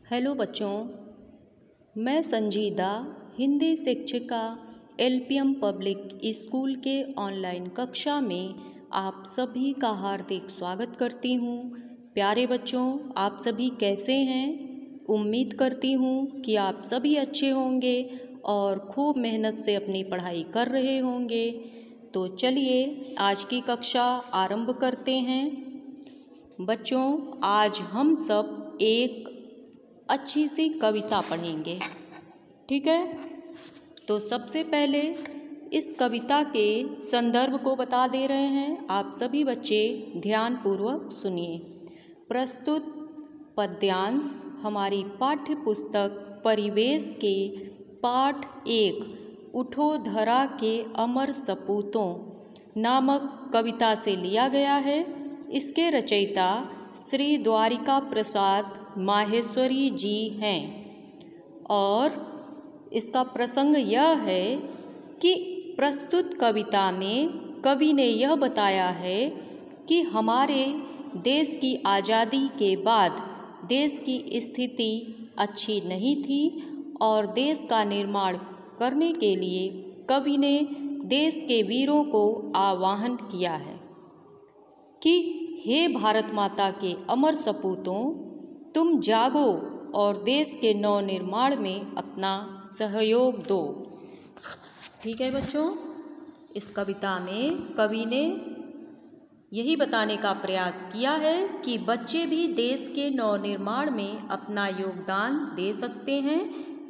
Hello बच्चों, मैं संजीदा हिंदी शिक्षिका LPM पब्लिक स्कूल के ऑनलाइन कक्षा में आप सभी का हार्दिक स्वागत करती हूँ। प्यारे बच्चों, आप सभी कैसे हैं? उम्मीद करती हूँ कि आप सभी अच्छे होंगे और खूब मेहनत से अपनी पढ़ाई कर रहे होंगे। तो चलिए आज की कक्षा आरंभ करते हैं। बच्चों, आज हम सब एक अच्छी सी कविता पढ़ेंगे, ठीक है? तो सबसे पहले इस कविता के संदर्भ को बता दे रहे हैं। आप सभी बच्चे ध्यानपूर्वक सुनिए। प्रस्तुत पद्यांश हमारी पाठ्य पुस्तक परिवेश के पाठ 1 उठो धरा के अमर सपूतों नामक कविता से लिया गया है। इसके रचयिता श्री द्वारिका प्रसाद माहेश्वरी जी हैं और इसका प्रसंग यह है कि प्रस्तुत कविता में कवि ने यह बताया है कि हमारे देश की आज़ादी के बाद देश की स्थिति अच्छी नहीं थी और देश का निर्माण करने के लिए कवि ने देश के वीरों को आह्वान किया है कि हे भारत माता के अमर सपूतों, तुम जागो और देश के नवनिर्माण में अपना सहयोग दो। ठीक है बच्चों, इस कविता में कवि ने यही बताने का प्रयास किया है कि बच्चे भी देश के नवनिर्माण में अपना योगदान दे सकते हैं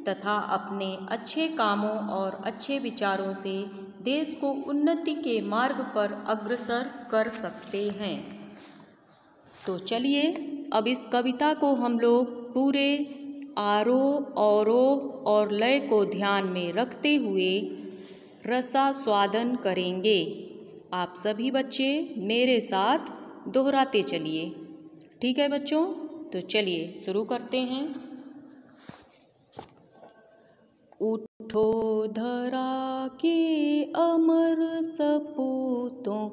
तथा अपने अच्छे कामों और अच्छे विचारों से देश को उन्नति के मार्ग पर अग्रसर कर सकते हैं। तो चलिए अब इस कविता को हम लोग पूरे आरोह अवरोह और लय को ध्यान में रखते हुए रसास्वादन करेंगे। आप सभी बच्चे मेरे साथ दोहराते चलिए, ठीक है बच्चों? तो चलिए शुरू करते हैं। उठो धरा के अमर सपूतों,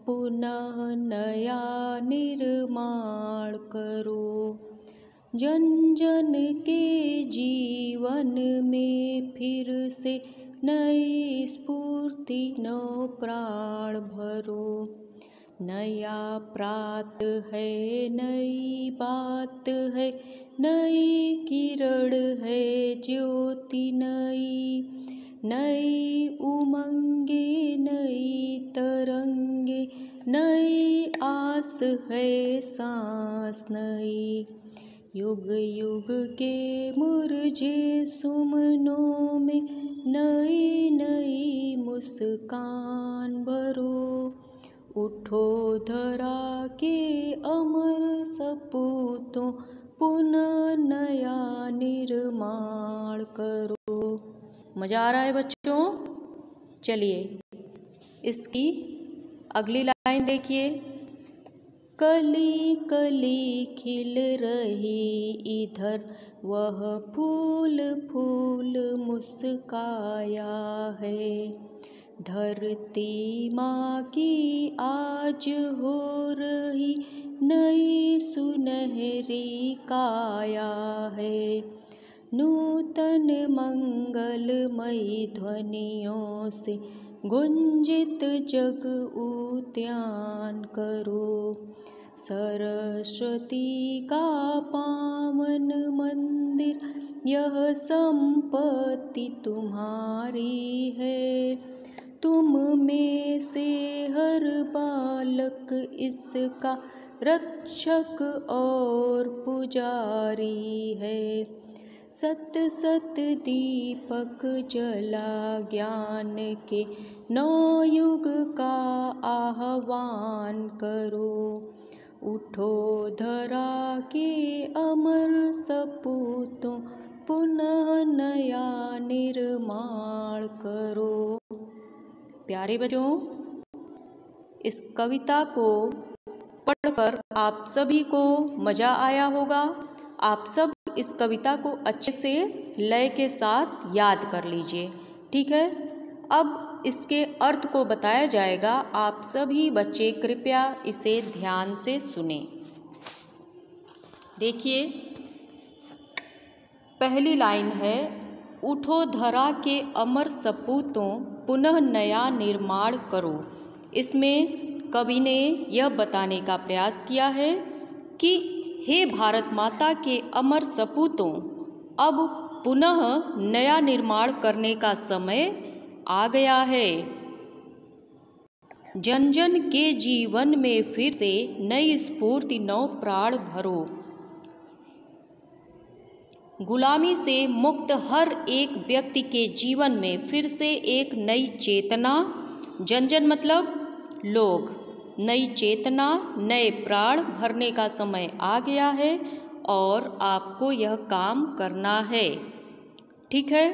पुनः नया निर्माण करो। जन जन के जीवन में फिर से नई स्फूर्ति नव प्राण भरो। नया प्रात है, नई बात है, नई किरण है ज्योति नई। नई उमंगे, नई तरंगे, नई आस है सांस नई। युग युग के मुरझे सुमनों में नई नई मुस्कान भरो। उठो धरा के अमर सपूतों, पुनः नया निर्माण करो। मज़ा आ रहा है बच्चों? चलिए इसकी अगली लाइन देखिए। कली कली खिल रही इधर, वह फूल फूल मुस्काया है। धरती माँ की आज हो रही नई सुनहरी काया है। नूतन मंगलमयी ध्वनियों से गुंजित जग उद्यान करो। सरस्वती का पावन मंदिर, यह संपत्ति तुम्हारी है। तुम में से हर बालक इसका रक्षक और पुजारी है। सत सत दीपक जला ज्ञान के नौ युग का आह्वान करो। उठो धरा के अमर सपूतों, पुनः नया निर्माण करो। प्यारे बच्चों, इस कविता को पढ़कर आप सभी को मज़ा आया होगा। आप सब इस कविता को अच्छे से लय के साथ याद कर लीजिए, ठीक है? अब इसके अर्थ को बताया जाएगा। आप सभी बच्चे कृपया इसे ध्यान से सुनें। देखिए, पहली लाइन है, उठो धरा के अमर सपूतों पुनः नया निर्माण करो। इसमें कवि ने यह बताने का प्रयास किया है कि हे भारत माता के अमर सपूतों, अब पुनः नया निर्माण करने का समय आ गया है। जन जन के जीवन में फिर से नई स्फूर्ति, नव प्राण भरो। गुलामी से मुक्त हर एक व्यक्ति के जीवन में फिर से एक नई चेतना, जन जन मतलब लोग, नई चेतना, नए प्राण भरने का समय आ गया है और आपको यह काम करना है। ठीक है।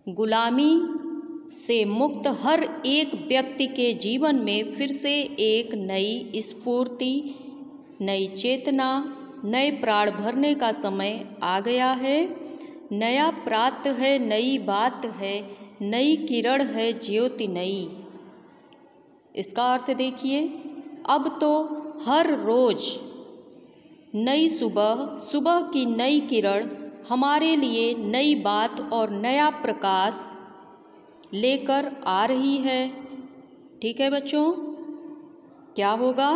गुलामी से मुक्त हर एक व्यक्ति के जीवन में फिर से एक नई स्फूर्ति, नई चेतना, नए प्राण भरने का समय आ गया है। नया प्रात है, नई बात है, नई किरण है, ज्योति नई। इसका अर्थ देखिए, अब तो हर रोज नई सुबह, सुबह की नई किरण हमारे लिए नई बात और नया प्रकाश लेकर आ रही है। ठीक है बच्चों, क्या होगा?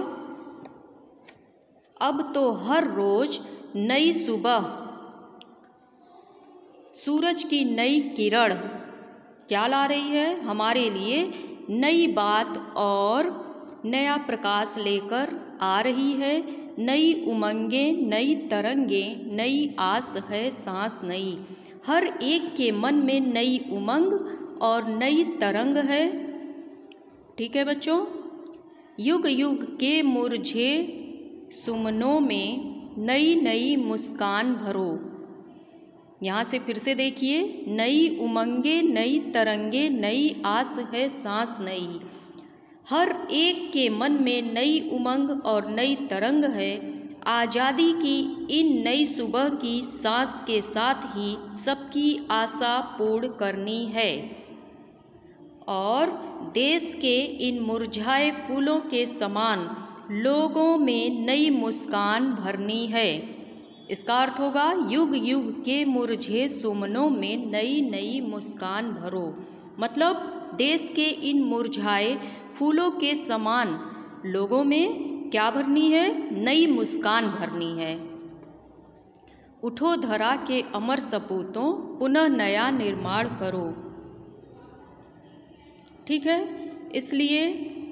अब तो हर रोज नई सुबह, सूरज की नई किरण क्या ला रही है? हमारे लिए नई बात और नया प्रकाश लेकर आ रही है। नई उमंगें, नई तरंगें, नई आस है, सांस नई। हर एक के मन में नई उमंग और नई तरंग है। ठीक है बच्चों। युग युग के मुरझे सुमनों में नई नई मुस्कान भरो। यहाँ से फिर से देखिए, नई उमंगे, नई तरंगे, नई आस है, सांस नई। हर एक के मन में नई उमंग और नई तरंग है। आज़ादी की इन नई सुबह की सांस के साथ ही सबकी आशा पूर्ण करनी है और देश के इन मुरझाए फूलों के समान लोगों में नई मुस्कान भरनी है। इसका अर्थ होगा, युग युग के मुरझे सुमनों में नई नई मुस्कान भरो। मतलब देश के इन मुरझाए फूलों के समान लोगों में क्या भरनी है? नई मुस्कान भरनी है। उठो धरा के अमर सपूतों पुनः नया निर्माण करो। ठीक है। इसलिए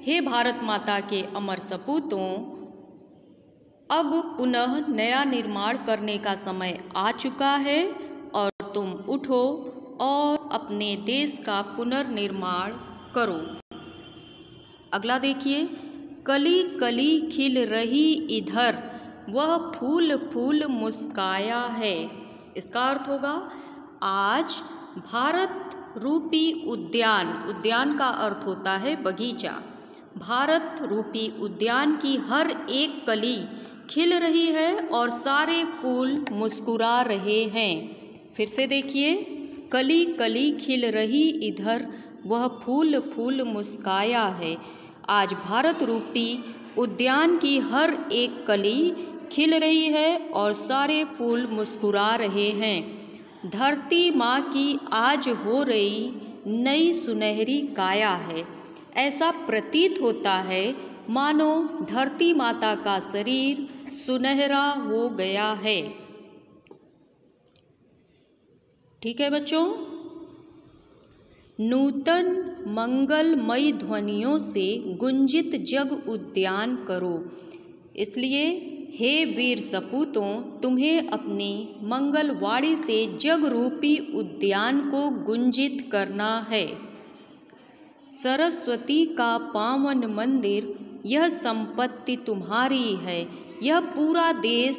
हे भारत माता के अमर सपूतों, अब पुनः नया निर्माण करने का समय आ चुका है और तुम उठो और अपने देश का पुनर्निर्माण करो। अगला देखिए, कली कली खिल रही इधर वह फूल फूल मुस्काया है। इसका अर्थ होगा, आज भारत रूपी उद्यान, उद्यान का अर्थ होता है बगीचा, भारत रूपी उद्यान की हर एक कली खिल रही है और सारे फूल मुस्कुरा रहे हैं। फिर से देखिए, कली कली खिल रही इधर वह फूल फूल मुस्काया है। आज भारत रूपी उद्यान की हर एक कली खिल रही है और सारे फूल मुस्कुरा रहे हैं। धरती माँ की आज हो रही नई सुनहरी काया है। ऐसा प्रतीत होता है मानो धरती माता का शरीर सुनहरा हो गया है। ठीक है बच्चों। नूतन मंगलमयी ध्वनियों से गुंजित जग उद्यान करो। इसलिए हे वीर सपूतों, तुम्हें अपनी मंगलवाणी से जग रूपी उद्यान को गुंजित करना है। सरस्वती का पावन मंदिर, यह संपत्ति तुम्हारी है। यह पूरा देश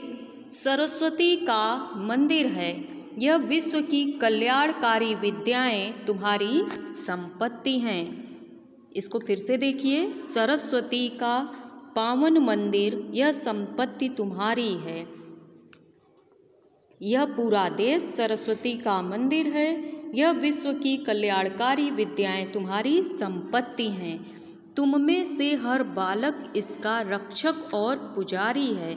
सरस्वती का मंदिर है। यह विश्व की कल्याणकारी विद्याएं तुम्हारी संपत्ति हैं। इसको फिर से देखिए, सरस्वती का पावन मंदिर, यह संपत्ति तुम्हारी है। यह पूरा देश सरस्वती का मंदिर है। यह विश्व की कल्याणकारी विद्याएं तुम्हारी संपत्ति हैं। तुम में से हर बालक इसका रक्षक और पुजारी है।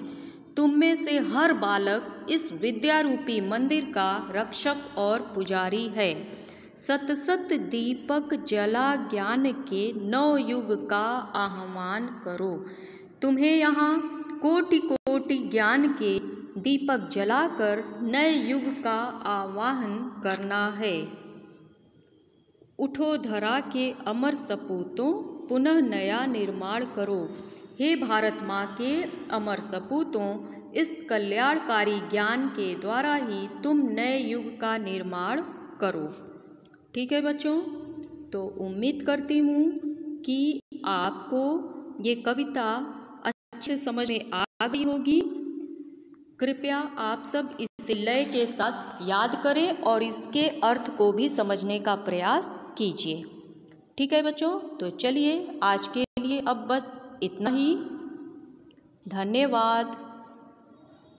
तुम में से हर बालक इस विद्या रूपी मंदिर का रक्षक और पुजारी है। सत सत दीपक जला ज्ञान के नव युग का आह्वान करो। तुम्हें यहाँ कोटि कोटि ज्ञान के दीपक जलाकर नए युग का आवाहन करना है। उठो धरा के अमर सपूतों, पुनः नया निर्माण करो। हे भारत माँ के अमर सपूतों, इस कल्याणकारी ज्ञान के द्वारा ही तुम नए युग का निर्माण करो। ठीक है बच्चों, तो उम्मीद करती हूँ कि आपको ये कविता अच्छे समझ में आ गई होगी। कृपया आप सब इसे लय के साथ याद करें और इसके अर्थ को भी समझने का प्रयास कीजिए। ठीक है बच्चों, तो चलिए आज के लिए अब बस इतना ही। धन्यवाद।